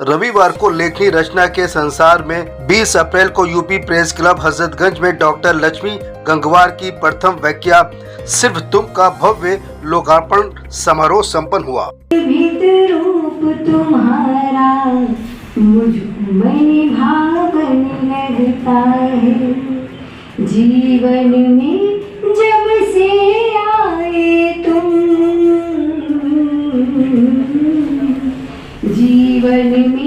रविवार को लेखनी रचना के संसार में 20 अप्रैल को यूपी प्रेस क्लब हजरतगंज में डॉक्टर लक्ष्मी गंगवार की प्रथम व्याख्या सिर्फ तुम का भव्य लोकार्पण समारोह संपन्न हुआ। रूप तुम्हारा मुझको भावन लगता है, जीवन में जब से आए तुम, जीवन में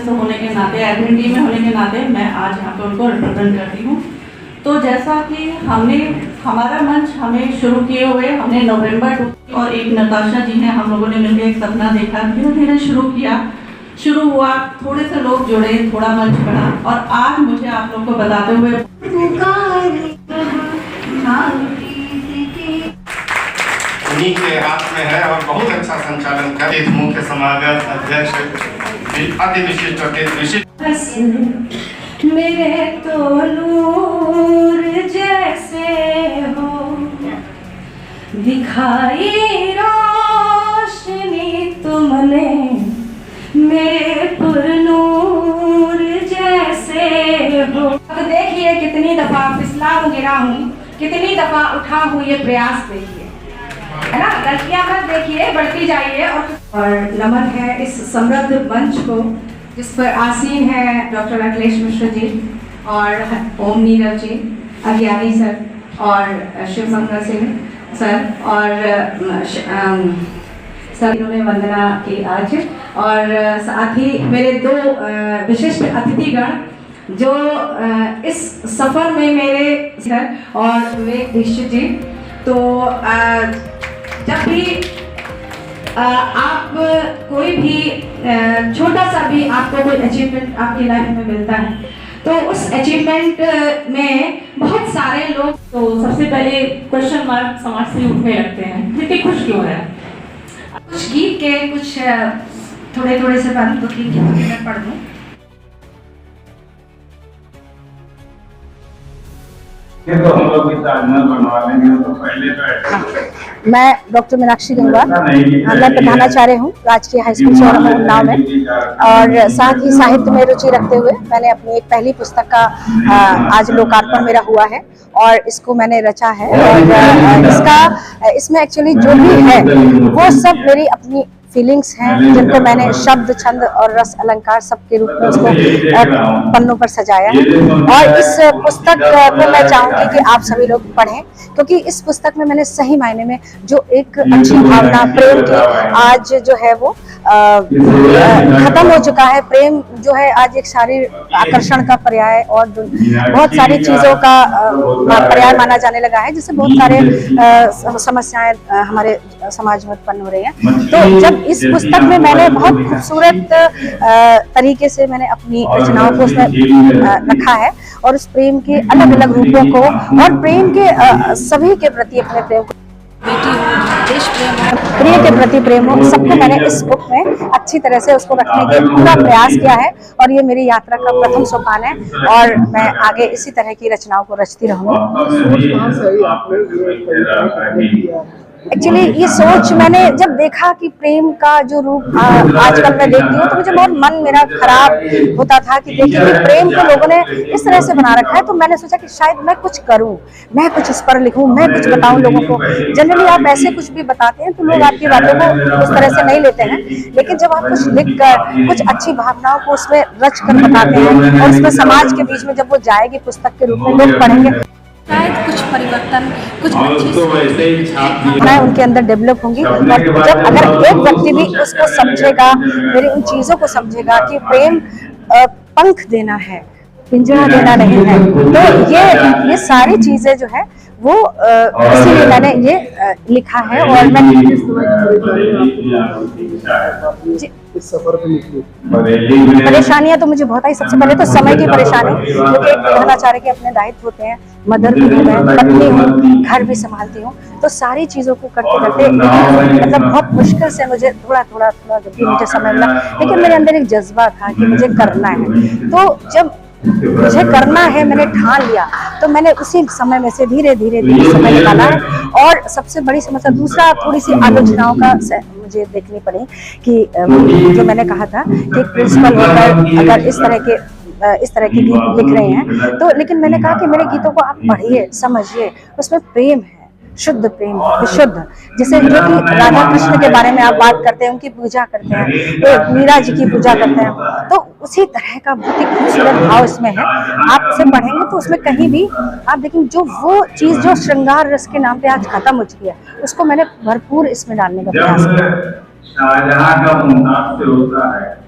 होने के नाते, एडमिन टीम में होने के नाते मैं आज यहाँ पे उनको रिप्रेजेंट करती हूँ। तो जैसा कि हमारा मंच हमें शुरू किए हुए हमने नवंबर और एक नताशा जी हैं, हम लोगों ने मिलकर एक सपना देखा, धीरे धीरे शुरू हुआ, थोड़े से लोग जुड़े, थोड़ा मंच बढ़ा और आज मुझे आप लोग को बताते हुए उन्हीं के हाथ में है और बहुत अच्छा संचालन कर मुख्य समागत अध्यक्ष अति विशिष्ट मेरे तो नूर जैसे हो दिखाई रोशनी तुमने, मेरे पुरनूर जैसे हो। तो देखिए कितनी दफा फिसला हूँ, गिरा हूँ, कितनी दफा उठा हूँ, ये प्रयास देखिए, है ना। गलतियां मत देखिए, बढ़ती जाइए। और नमन है इस समृद्ध मंच को जिस पर आसीन है डॉक्टर अखिलेश मिश्र जी और ओम नीरव जी, अज्ञानी सर और शिव मंगल सिंह सर और सर, इन्होंने वंदना की आज। और साथ ही मेरे दो विशिष्ट अतिथिगण जो इस सफर में मेरे सर और विवेक दीक्षित जी। तो जब भी आप कोई भी छोटा सा भी आपको कोई अचीवमेंट आपकी लाइफ में मिलता है तो उस अचीवमेंट में बहुत सारे लोग तो सबसे पहले क्वेश्चन मार्क समाज से उठने लगते हैं, इतनी खुश क्यों है। कुछ गीत के कुछ थोड़े से बात तो गीत मैं पढ़ दूँ। ये तो हम लोग बनवा लेंगे, तो पहले मैं डॉक्टर मीनाक्षी गंगवार, मैं प्रधानाचार्य हूँ राजकीय हाई स्कूल चौराहा उन्नाव में, और साथ ही साहित्य में रुचि रखते हुए मैंने अपनी एक पहली पुस्तक का आज लोकार्पण मेरा हुआ है और इसको मैंने रचा है। और इसमें एक्चुअली जो भी है वो सब मेरी अपनी फीलिंग्स हैं जिनको मैंने शब्द, छंद और रस अलंकार सबके रूप में उसको पन्नों पर सजाया है। और इस पुस्तक को मैं चाहूँगी कि आप सभी लोग पढ़ें, क्योंकि इस पुस्तक में मैंने सही मायने में जो एक अच्छी भावना प्रेम की आज जो है वो खत्म हो चुका है। प्रेम जो है आज एक शारीरिक आकर्षण का पर्याय और बहुत सारी चीजों का पर्याय माना जाने लगा है, जिससे बहुत सारे समस्याएं हमारे समाज में उत्पन्न हो रही हैं। तो जब इस पुस्तक में मैंने बहुत खूबसूरत तरीके से मैंने अपनी रचनाओं को उसमें रखा है और उस प्रेम के अलग अलग रूपों को और प्रेम के सभी के प्रति अपने प्रेम को, बेटी हो, देश प्रेम हो, प्रिय के प्रति प्रेम हो, सबको मैंने इस बुक में अच्छी तरह से उसको रखने का पूरा प्रयास किया है। और ये मेरी यात्रा का प्रथम सोपान है और मैं आगे इसी तरह की रचनाओं को रचती रहूंगी। एक्चुअली ये सोच मैंने जब देखा कि प्रेम का जो रूप आजकल मैं देखती हूँ तो मुझे बहुत मन मेरा खराब होता था कि देखिए कि प्रेम को लोगों ने इस तरह से बना रखा है। तो मैंने सोचा कि शायद मैं कुछ करूँ, मैं कुछ इस पर लिखूँ, मैं कुछ बताऊँ लोगों को। जनरली आप ऐसे कुछ भी बताते हैं तो लोग आपकी बातों को उस तरह से नहीं लेते हैं, लेकिन जब आप कुछ लिख कर कुछ अच्छी भावनाओं को उसमें रच कर बताते हैं और उसमें समाज के बीच में जब वो जाएगी पुस्तक के रूप में, लोग पढ़ेंगे, शायद कुछ परिवर्तन, कुछ अच्छी उनके अंदर डेवलप होंगी। और जब अगर एक व्यक्ति भी उसको समझेगा, मेरी उन चीजों को समझेगा कि प्रेम पंख देना है, पिंजरा देना नहीं है, तो ये सारी चीजें जो है वो इसीलिए मैंने ये लिखा है। और मैं इस सफर पे निकली परेशानियां तो मुझे बहुत आई। सबसे पहले तो समय की परेशानी, क्योंकि एक प्रधानाचार्य के अपने दायित्व होते हैं, मदर भी हूँ मैं, पत्नी हूँ, घर भी संभालती हूँ, तो सारी चीजों को करते करते मतलब बहुत मुश्किल से मुझे थोड़ा जब भी मुझे समय मिला, लेकिन मेरे अंदर एक जज्बा था कि मुझे करना है। तो जब मुझे करना है, मैंने ठान लिया, तो मैंने उसी समय में से धीरे धीरे समय निकाला है। और सबसे बड़ी समस्या दूसरा, थोड़ी सी आलोचनाओं का मुझे देखनी पड़ी कि जो मैंने कहा था कि एक प्रिंसिपल होकर अगर इस तरह के गीत लिख रहे हैं तो, लेकिन मैंने कहा कि मेरे गीतों को आप पढ़िए, समझिए, उसमें प्रेम है, शुद्ध प्रेम, विशुद्ध, जैसे जो कि राधा कृष्ण के बारे में आप बात करते हैं, उनकी पूजा करते हैं, तो मीरा जी की पूजा करते हैं, तो उसी तरह का बहुत ही खूबसूरत भाव इसमें है। आप उसे पढ़ेंगे तो उसमें कहीं भी आप देखेंगे जो वो चीज जो श्रृंगार रस के नाम पे आज खत्म हो चुकी है, उसको मैंने भरपूर इसमें डालने का प्रयास किया। शाहजहां का मुमताज से होता है